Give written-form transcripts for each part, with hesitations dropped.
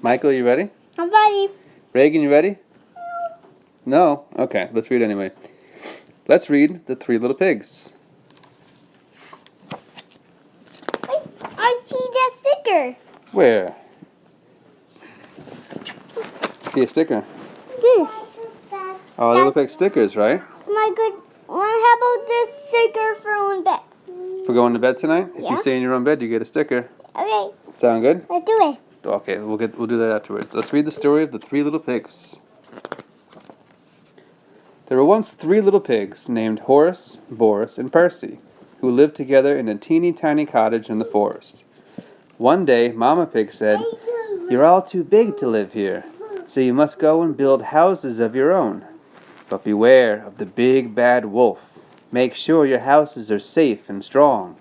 Michael, you ready? I'm ready. Raegan, you ready? No? Okay, let's read anyway. Let's read The Three Little Pigs. I see that sticker. Where? See a sticker? This. Oh, they look like stickers, right? My good. How about this sticker for on bed? For going to bed tonight? If Yeah. you stay in your own bed, you get a sticker. Okay, Sound good? let's do it. Okay, we'll do that afterwards. Let's read the story of the Three Little Pigs. There were once three little pigs named Horace, Boris, and Percy, who lived together in a teeny tiny cottage in the forest. One day, Mama Pig said, "You're all too big to live here, so you must go and build houses of your own. But beware of the big bad wolf. Make sure your houses are safe and strong."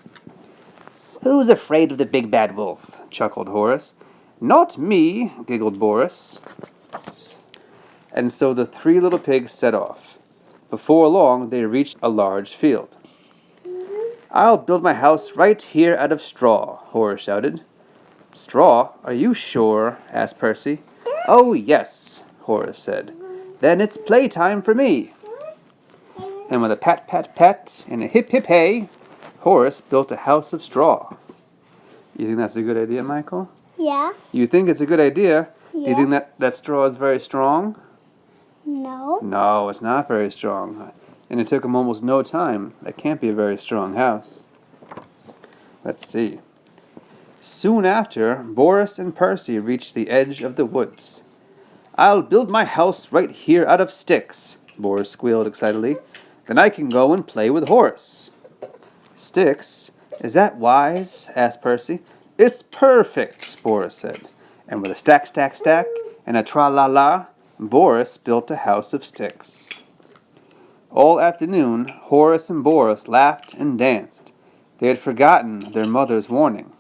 "Who's afraid of the big bad wolf?" chuckled Horace. "Not me," giggled Boris. And so the three little pigs set off. Before long, they reached a large field. "I'll build my house right here out of straw," Horace shouted. "Straw? Are you sure?" asked Percy. "Oh, yes," Horace said. "Then it's playtime for me." And with a pat, pat, pat, and a hip, hip, hey, Horace built a house of straw. You think that's a good idea, Michael? Yeah. You think it's a good idea? Yeah. Do you think that straw is very strong? No. No, it's not very strong. And it took him almost no time. That can't be a very strong house. Let's see. Soon after, Boris and Percy reached the edge of the woods. "I'll build my house right here out of sticks," Boris squealed excitedly. "Then I can go and play with Horace." "Sticks? Is that wise?" asked Percy. "It's perfect," Boris said. And with a stack, stack, stack, and a tra-la-la, Boris built a house of sticks. All afternoon, Horace and Boris laughed and danced. They had forgotten their mother's warning.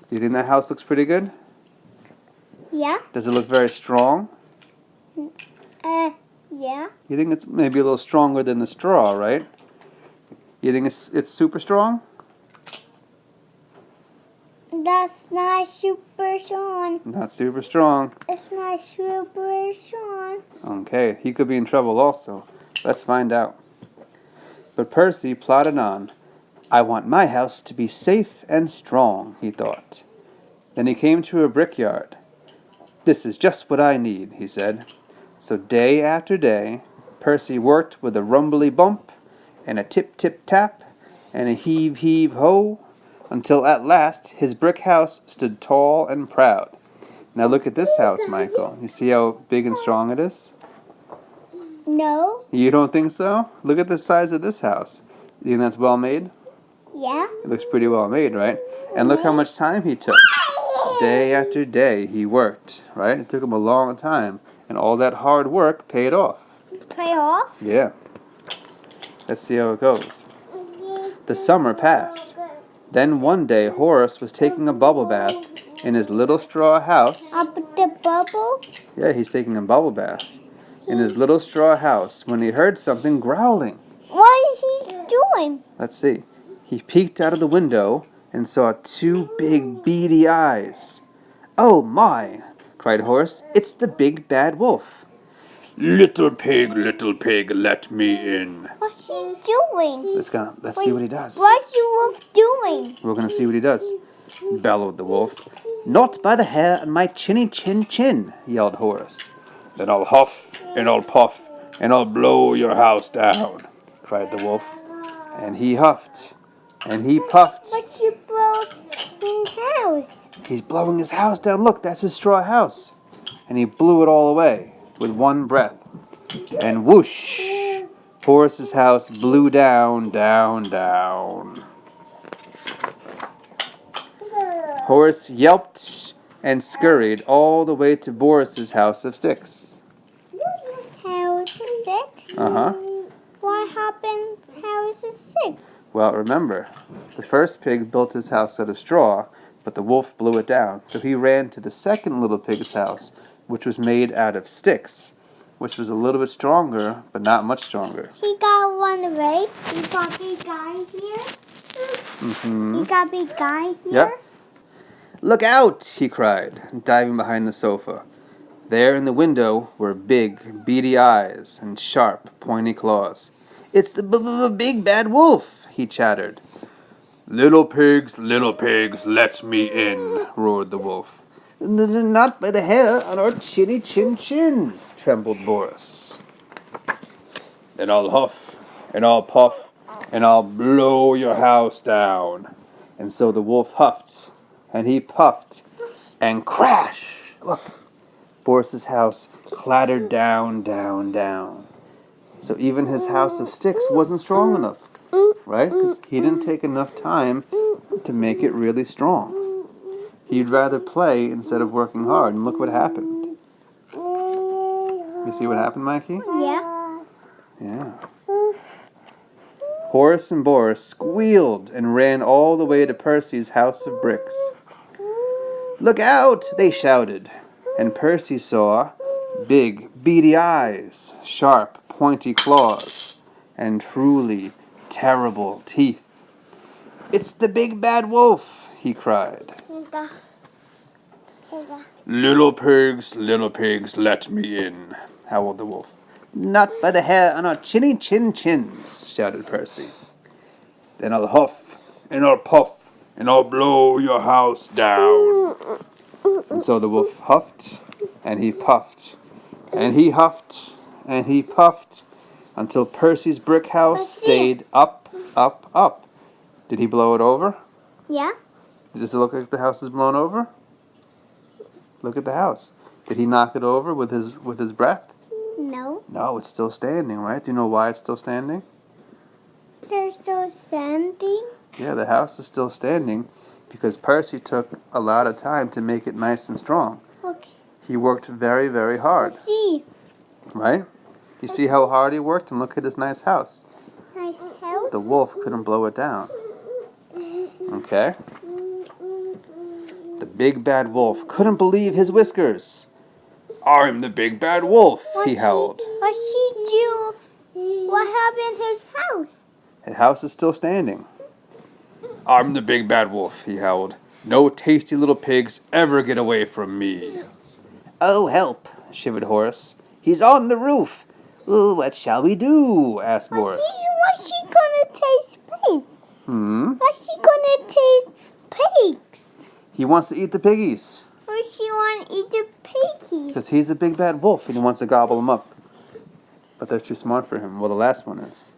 Do you think that house looks pretty good? Yeah. Does it look very strong? Yeah. You think it's maybe a little stronger than the straw, right? You think it's super strong? That's not super strong. Not super strong. It's not super strong. Okay, he could be in trouble also. Let's find out. But Percy plodded on. "I want my house to be safe and strong," he thought. Then he came to a brickyard. "This is just what I need," he said. So day after day, Percy worked with a rumbly bump, and a tip-tip-tap, and a heave-heave-ho, until at last his brick house stood tall and proud. Now look at this house, Michael. You see how big and strong it is? No. You don't think so? Look at the size of this house. You think that's well made? Yeah. It looks pretty well made, right? And look how much time he took. Day after day he worked, right? It took him a long time. And all that hard work paid off. Pay off. Yeah. Let's see how it goes. The summer passed. Then one day Horace was taking a bubble bath in his little straw house. Up the bubble. Yeah, he's taking a bubble bath in his little straw house when he heard something growling. What is he doing? Let's see. He peeked out of the window and saw two big beady eyes. "Oh my!" cried Horace. "It's the big bad wolf." Little pig, let me in." What's he doing? Let's see what he does. What's the wolf doing? We're gonna see what he does. Bellowed the wolf. "Not by the hair on my chinny chin," yelled Horace. "Then I'll huff and I'll puff and I'll blow your house down," cried the wolf. And he huffed and he puffed. What's your broken house? He's blowing his house down. Look, that's his straw house. And he blew it all away with one breath. And whoosh, Horace's house blew down, down, down. Horace yelped and scurried all the way to Boris's house of sticks. House of six? Uh-huh. What happened to house of six? Well, remember, the first pig built his house out of straw, but the wolf blew it down. So he ran to the second little pig's house, which was made out of sticks, which was a little bit stronger, but not much stronger. He got one away. He got big guy here. Mm-hmm. He got big guy here. Yep. Look out! He cried, diving behind the sofa. There in the window were big, beady eyes and sharp, pointy claws. It's the big bad wolf, he chattered. Little pigs, let me in, roared the wolf. Not by the hair on our chinny chins, trembled Boris. Then I'll huff, and I'll puff, and I'll blow your house down. And so the wolf huffed, and he puffed, and crash! Look, Boris's house clattered down, down, down. So even his house of sticks wasn't strong enough, right? Because he didn't take enough time to make it really strong. He'd rather play instead of working hard, and look what happened. You see what happened, Mikey? Yeah. Yeah. Horace and Boris squealed and ran all the way to Percy's house of bricks. Look out! They shouted, and Percy saw big, beady eyes, sharp, pointy claws, and truly terrible teeth. It's the big bad wolf, he cried. Little pigs, let me in, howled the wolf. Not by the hair on our chinny chins, shouted Percy. Then I'll huff, and I'll puff, and I'll blow your house down. And so the wolf huffed, and he puffed, and he huffed, and he puffed, until Percy's brick house stayed up, up, up. Did he blow it over? Yeah. Does it look like the house is blown over? Look at the house. Did he knock it over with his breath? No. No, it's still standing, right? Do you know why it's still standing? They're still standing. Yeah, the house is still standing because Percy took a lot of time to make it nice and strong. Okay. He worked very, very hard. Let's see. Right? You see how hard he worked? And look at his nice house. Nice house. The wolf couldn't blow it down. Okay? The big bad wolf couldn't believe his whiskers. I'm the big bad wolf, he howled. What she do? What happened to his house? His house is still standing. I'm the big bad wolf, he howled. No tasty little pigs ever get away from me. Oh, help, shivered Horace. He's on the roof. Ooh, what shall we do? Asked Boris. What's she gonna taste pigs? What's she gonna taste pigs? He wants to eat the piggies. Why she wanna eat the piggies? Because he's a big bad wolf and he wants to gobble them up. But they're too smart for him. Well, the last one is.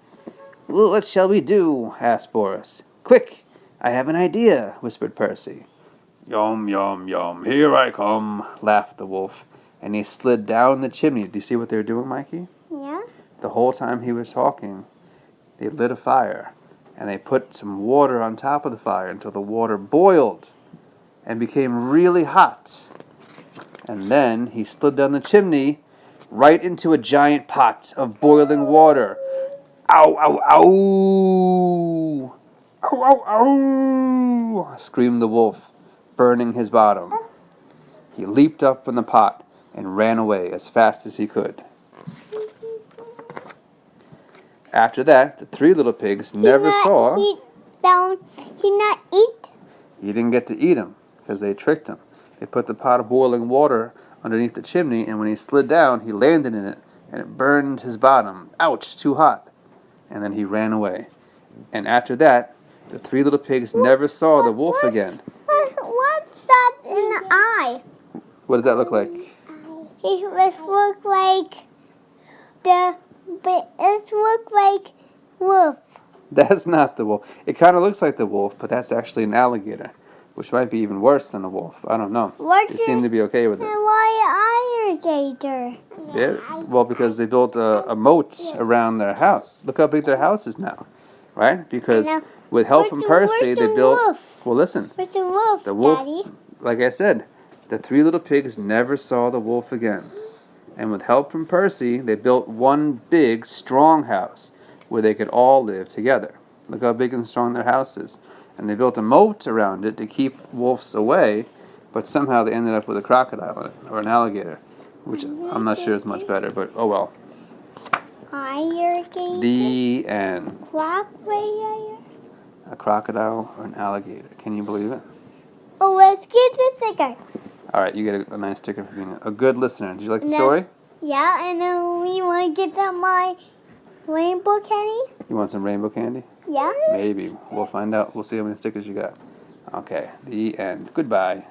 Well, what shall we do? Asked Boris. Quick, I have an idea, whispered Percy. Yum, yum, yum, here I come, laughed the wolf. And he slid down the chimney. Do you see what they were doing, Mikey? Yeah. The whole time he was talking, they lit a fire. And they put some water on top of the fire until the water boiled and became really hot. And then he slid down the chimney right into a giant pot of boiling water. Ow, ow, ow! Ow, ow, ow! Screamed the wolf, burning his bottom. He leaped up in the pot and ran away as fast as he could. After that, the three little pigs never saw... He not eat? He didn't get to eat him because they tricked him. They put the pot of boiling water underneath the chimney, and when he slid down, he landed in it, and it burned his bottom. Ouch, too hot. And then he ran away. And after that, the three little pigs never saw the wolf again. What's that in the eye? What does that look like? It look like it look like wolf. That's not the wolf. It kind of looks like the wolf, but that's actually an alligator, which might be even worse than a wolf. I don't know. They seem to be okay with it. Why alligator? Yeah, well, because they built a moat around their house. Look how big their house is now, right? Because with help from Percy, they built... Wolf? Well, listen. Where's the wolf, The wolf, Daddy? like I said, the three little pigs never saw the wolf again. And with help from Percy, they built one big, strong house where they could all live together. Look how big and strong their house is. And they built a moat around it to keep wolves away, but somehow they ended up with a crocodile in it, or an alligator, which I'm not sure is much better, but oh well. Alligator? The end. Crocodile? A crocodile or an alligator. Can you believe it? Oh, let's get the sticker. All right, you get a nice sticker for being a good listener. Did you like the No. story? Yeah, and then we want to get them my rainbow candy. You want some rainbow candy? Yeah. Maybe. We'll find out. We'll see how many stickers you got. Okay, the end. Goodbye.